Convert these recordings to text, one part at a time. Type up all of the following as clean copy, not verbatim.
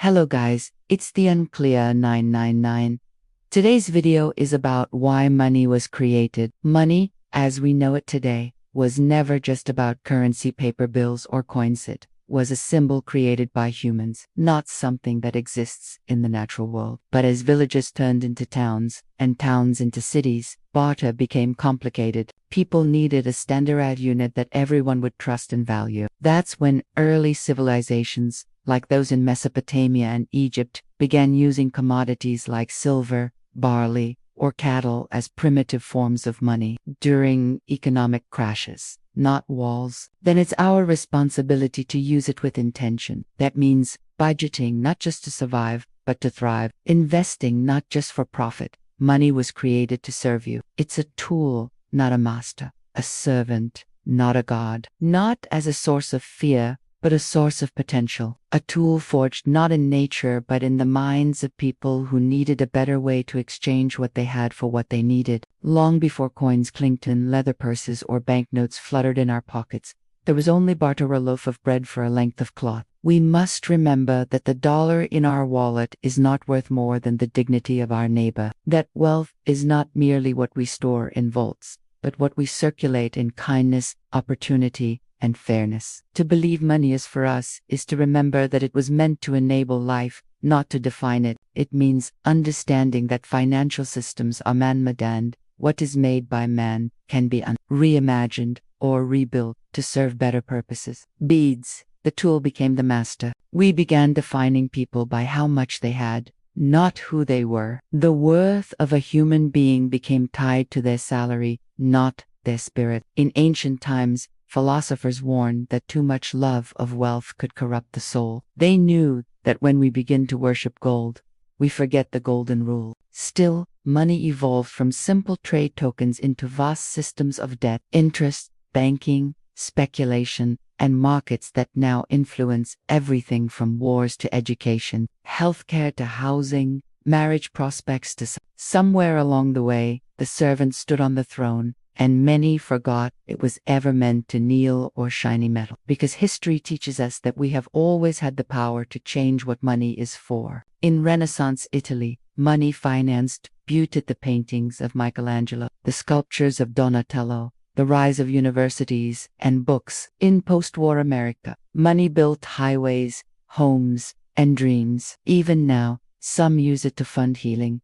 Hello guys, it's the Unclear 999. Today's video is about why money was created. Money, as we know it today, was never just about currency, paper bills, or coins. It was a symbol created by humans, not something that exists in the natural world. But as villages turned into towns, and towns into cities, barter became complicated. People needed a standard unit that everyone would trust and value. That's when early civilizations, like those in Mesopotamia and Egypt, began using commodities like silver, barley, or cattle as primitive forms of money during economic crashes, not walls. Then it's our responsibility to use it with intention. That means budgeting not just to survive, but to thrive. Investing not just for profit. Money was created to serve you. It's a tool, not a master. A servant, not a god. Not as a source of fear, but a source of potential. A tool forged not in nature, but in the minds of people who needed a better way to exchange what they had for what they needed. Long before coins clinked in leather purses or banknotes fluttered in our pockets, there was only barter: a loaf of bread for a length of cloth. We must remember that the dollar in our wallet is not worth more than the dignity of our neighbor. That wealth is not merely what we store in vaults, but what we circulate in kindness, opportunity, and fairness. To believe money is for us is to remember that it was meant to enable life, not to define it. It means understanding that financial systems are man-made, and what is made by man can be reimagined or rebuilt to serve better purposes. Beads, the tool, became the master. We began defining people by how much they had, not who they were. The worth of a human being became tied to their salary, not their spirit. In ancient times, philosophers warned that too much love of wealth could corrupt the soul. They knew that when we begin to worship gold, we forget the golden rule. Still, money evolved from simple trade tokens into vast systems of debt, interest, banking, speculation, and markets that now influence everything from wars to education, healthcare to housing, marriage prospects to somewhere along the way, the servant stood on the throne, and many forgot it was ever meant to kneel or shiny metal. Because history teaches us that we have always had the power to change what money is for. In Renaissance Italy, money financed beauty: the paintings of Michelangelo, the sculptures of Donatello, the rise of universities and books. In post-war America, money built highways, homes, and dreams. Even now, some use it to fund healing,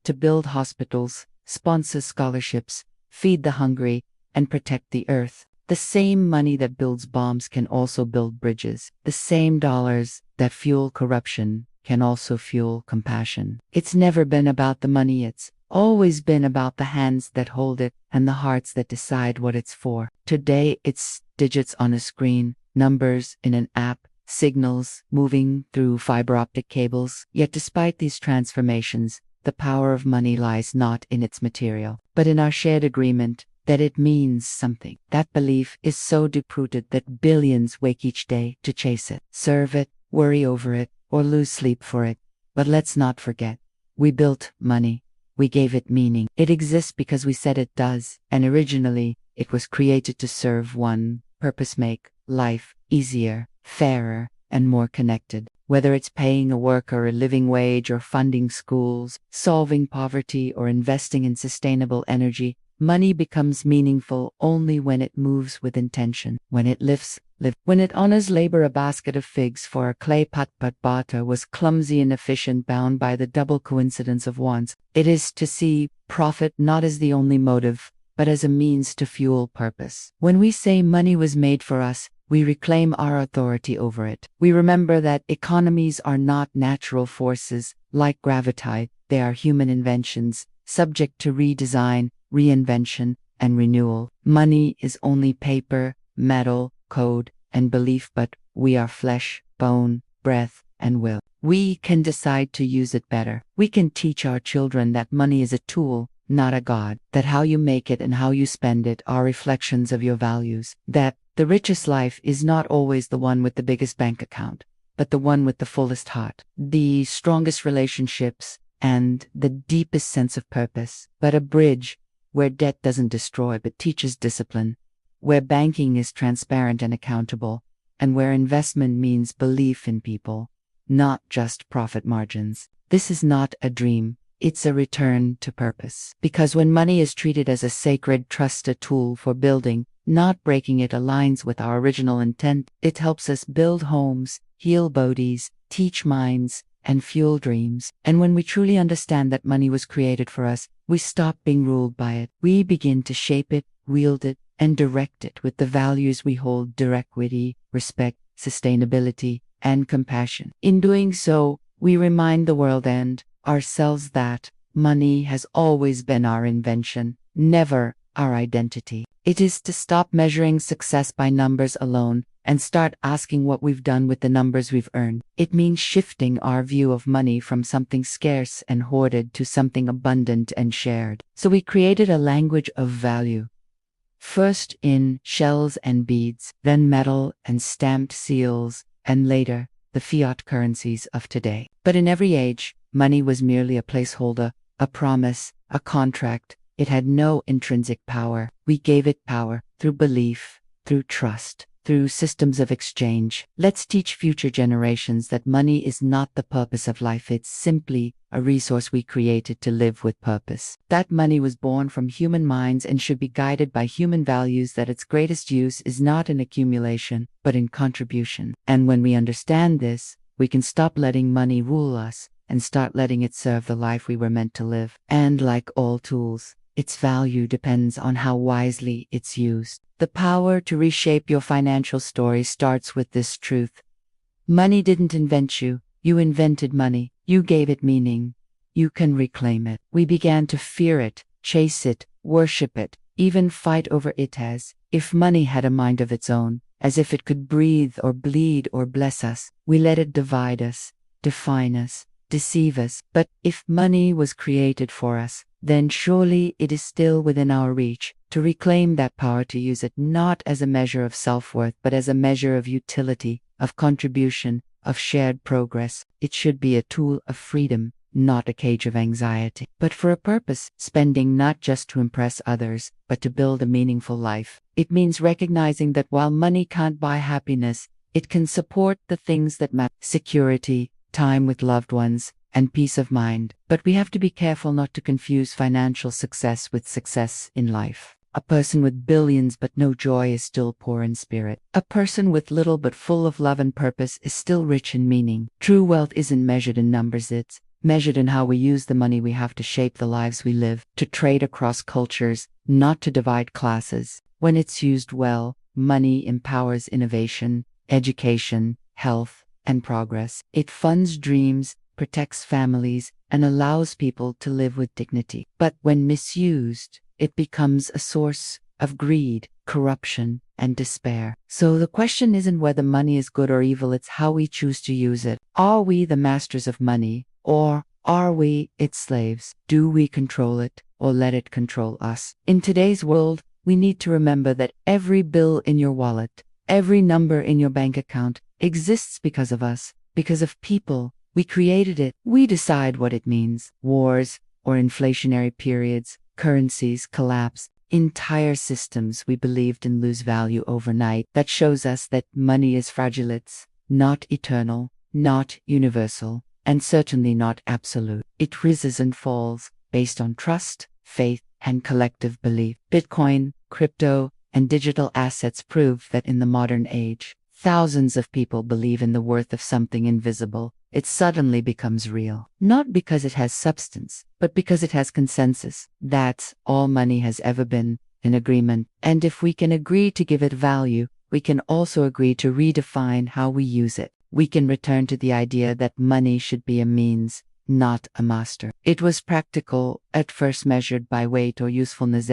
to build hospitals, sponsor scholarships, feed the hungry, and protect the earth. The same money that builds bombs can also build bridges. The same dollars that fuel corruption can also fuel compassion. It's never been about the money, it's always been about the hands that hold it and the hearts that decide what it's for. Today, it's digits on a screen, numbers in an app, signals moving through fiber optic cables. Yet despite these transformations, the power of money lies not in its material, but in our shared agreement that it means something. That belief is so deep-rooted that billions wake each day to chase it, serve it, worry over it, or lose sleep for it. But let's not forget, we built money. We gave it meaning. It exists because we said it does, and originally, it was created to serve one purpose: make life easier, fairer, and more connected. Whether it's paying a worker a living wage, or funding schools, solving poverty, or investing in sustainable energy, money becomes meaningful only when it moves with intention, when it lifts, when it honors labor. A basket of figs for a clay pot, but barter was clumsy, inefficient, bound by the double coincidence of wants. It is to see profit not as the only motive, but as a means to fuel purpose. When we say money was made for us, we reclaim our authority over it. We remember that economies are not natural forces like gravity. They are human inventions, subject to redesign, reinvention, and renewal. Money is only paper, metal, code, and belief, but we are flesh, bone, breath, and will. We can decide to use it better. We can teach our children that money is a tool, not a god. That how you make it and how you spend it are reflections of your values. That the richest life is not always the one with the biggest bank account, but the one with the fullest heart, the strongest relationships, and the deepest sense of purpose. But a bridge where debt doesn't destroy but teaches discipline, where banking is transparent and accountable, and where investment means belief in people, not just profit margins. This is not a dream. It's a return to purpose. Because when money is treated as a sacred, trusted tool for building, not breaking it aligns with our original intent. It helps us build homes, heal bodies, teach minds, and fuel dreams. And when we truly understand that money was created for us, we stop being ruled by it. We begin to shape it, wield it, and direct it with the values we hold: equity, respect, sustainability, and compassion. In doing so, we remind the world and ourselves that money has always been our invention, never our identity. It is to stop measuring success by numbers alone and start asking what we've done with the numbers we've earned. It means shifting our view of money from something scarce and hoarded to something abundant and shared. So we created a language of value. First in shells and beads, then metal and stamped seals, and later, the fiat currencies of today. But in every age, money was merely a placeholder, a promise, a contract. It had no intrinsic power. We gave it power through belief, through trust, through systems of exchange. Let's teach future generations that money is not the purpose of life. It's simply a resource we created to live with purpose. That money was born from human minds and should be guided by human values, that its greatest use is not in accumulation, but in contribution. And when we understand this, we can stop letting money rule us and start letting it serve the life we were meant to live. And like all tools, its value depends on how wisely it's used. The power to reshape your financial story starts with this truth. Money didn't invent you. You invented money. You gave it meaning. You can reclaim it. We began to fear it, chase it, worship it, even fight over it as if money had a mind of its own, as if it could breathe or bleed or bless us. We let it divide us, define us, deceive us. But if money was created for us, then surely it is still within our reach to reclaim that power, to use it not as a measure of self-worth, but as a measure of utility, of contribution, of shared progress. It should be a tool of freedom, not a cage of anxiety, but for a purpose, spending not just to impress others, but to build a meaningful life. It means recognizing that while money can't buy happiness, it can support the things that matter: security, time with loved ones, and peace of mind. But we have to be careful not to confuse financial success with success in life. A person with billions but no joy is still poor in spirit. A person with little but full of love and purpose is still rich in meaning. True wealth isn't measured in numbers, it's measured in how we use the money we have to shape the lives we live, to trade across cultures, not to divide classes. When it's used well, money empowers innovation, education, health, and progress. It funds dreams, protects families, and allows people to live with dignity. But when misused, it becomes a source of greed, corruption, and despair. So the question isn't whether money is good or evil, it's how we choose to use it. Are we the masters of money, or are we its slaves? Do we control it, or let it control us? In today's world, we need to remember that every bill in your wallet, every number in your bank account exists because of us, because of people. We created it. We decide what it means. Wars or inflationary periods, currencies collapse, entire systems we believed in lose value overnight. That shows us that money is fragile. It's not eternal, not universal, and certainly not absolute. It rises and falls based on trust, faith, and collective belief. Bitcoin, crypto, and digital assets prove that in the modern age, thousands of people believe in the worth of something invisible. It suddenly becomes real. Not because it has substance, but because it has consensus. That's all money has ever been, an agreement. And if we can agree to give it value, we can also agree to redefine how we use it. We can return to the idea that money should be a means, not a master. It was practical, at first measured by weight or usefulness.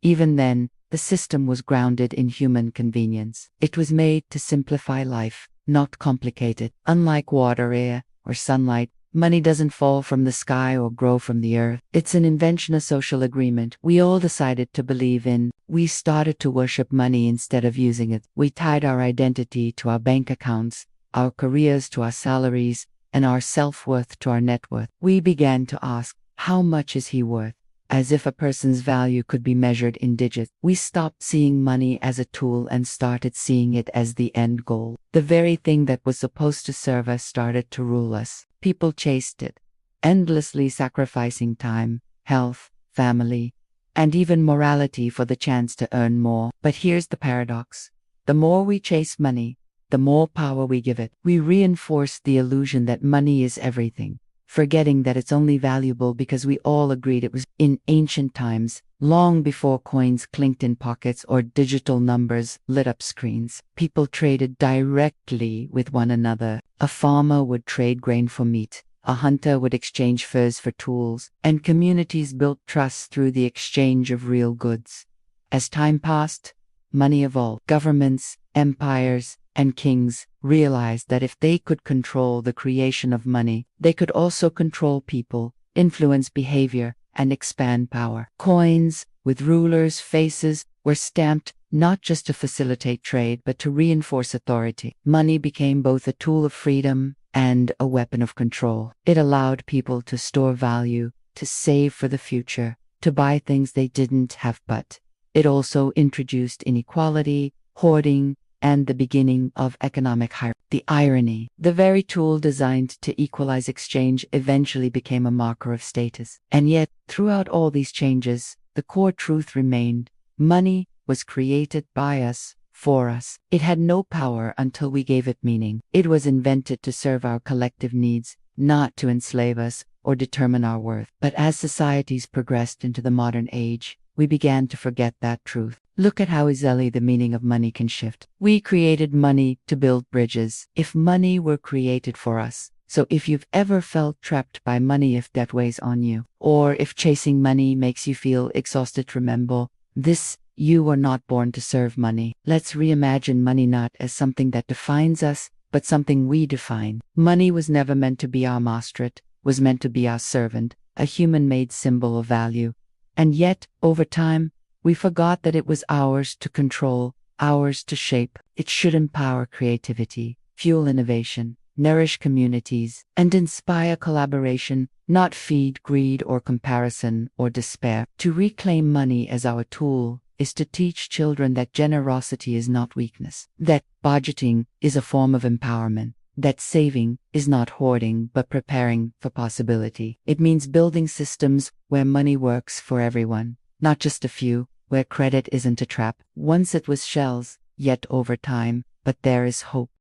Even then, the system was grounded in human convenience. It was made to simplify life, not complicate it. Unlike water, air, or sunlight, money doesn't fall from the sky or grow from the earth. It's an invention, a social agreement we all decided to believe in. We started to worship money instead of using it. We tied our identity to our bank accounts, our careers to our salaries, and our self-worth to our net worth. We began to ask, how much is he worth? as if a person's value could be measured in digits. We stopped seeing money as a tool and started seeing it as the end goal. The very thing that was supposed to serve us started to rule us. People chased it, endlessly sacrificing time, health, family, and even morality for the chance to earn more. But here's the paradox. The more we chase money, the more power we give it. We reinforce the illusion that money is everything, forgetting that it's only valuable because we all agreed it was. In ancient times, long before coins clinked in pockets or digital numbers lit up screens, people traded directly with one another. A farmer would trade grain for meat, a hunter would exchange furs for tools, and communities built trust through the exchange of real goods. As time passed, money evolved. Governments, empires, and kings realized that if they could control the creation of money, they could also control people, influence behavior, and expand power. Coins, with rulers' faces, were stamped not just to facilitate trade but to reinforce authority. Money became both a tool of freedom and a weapon of control. It allowed people to store value, to save for the future, to buy things they didn't have. But it also introduced inequality, hoarding, and the beginning of economic hierarchy. The irony: the very tool designed to equalize exchange eventually became a marker of status. And yet, throughout all these changes, the core truth remained: money was created by us, for us. It had no power until we gave it meaning. It was invented to serve our collective needs, not to enslave us or determine our worth. But as societies progressed into the modern age, we began to forget that truth. Look at how easily the meaning of money can shift. We created money to build bridges. If money were created for us, so if you've ever felt trapped by money, if debt weighs on you, or if chasing money makes you feel exhausted, remember this: you were not born to serve money. Let's reimagine money not as something that defines us, but something we define. Money was never meant to be our master, it was meant to be our servant, a human-made symbol of value. And yet, over time, we forgot that it was ours to control, ours to shape. It should empower creativity, fuel innovation, nourish communities, and inspire collaboration, not feed greed or comparison or despair. To reclaim money as our tool is to teach children that generosity is not weakness, that budgeting is a form of empowerment, that saving is not hoarding but preparing for possibility. It means building systems where money works for everyone, not just a few, where credit isn't a trap. Once it was shells, yet over time, but there is hope.